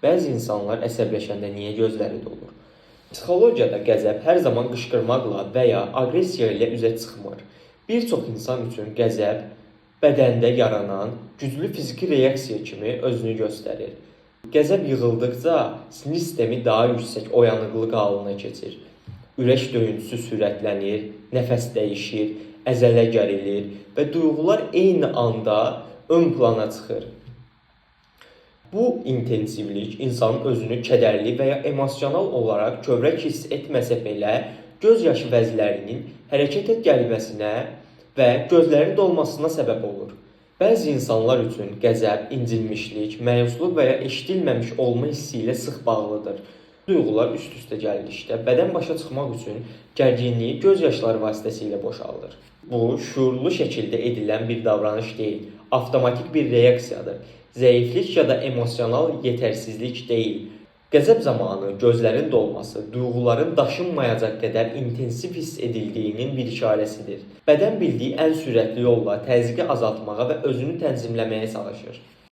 Bəzi insanlar əsəbləşəndə niyə gözləri dolur? Psixologiyada qəzəb hər zaman qışqırmaqla və ya aqressiya ilə üzə çıxmır. Bir çox insan üçün qəzəb bədəndə yaranan güclü fiziki reaksiya kimi özünü göstərir. Qəzəb yığıldıqca sinir sistemi daha yüksək oyanıqlıq halına keçir. Ürək döyüntüsü sürətlənir, nəfəs dəyişir, əzələ gərilir və duyğular eyni anda ön plana çıxır. Bu intensivlik insanın özünü kədərli və ya emosional olaraq kövrək hiss etməsə belə, göz yaşı vəzlərinin hərəkətə gəlməsinə və gözlərin dolmasına səbəb olur. Bəzi insanlar üçün qəzəb, incilmişlik, məyusluq və ya eşidilməmiş olma hissi ilə sıx bağlıdır. Duyğular üst-üstə gəldikdə bədən başa çıxmaq üçün gərginliyi göz yaşları vasitəsilə boşaldır. Bu, şüurlu şəkildə edilən bir davranış deyil, avtomatik bir reaksiyadır. Zəiflik ya da emosional yetərsizlik deyil. Qəzəb zamanı gözlərin dolması, duyğuların daşınmayacaq qədər intensiv hiss edildiyinin bir işarəsidir. Bədən bildiyi ən sürətli yolla təzyiqi azaltmağa və özünü tənzimləməyə çalışır.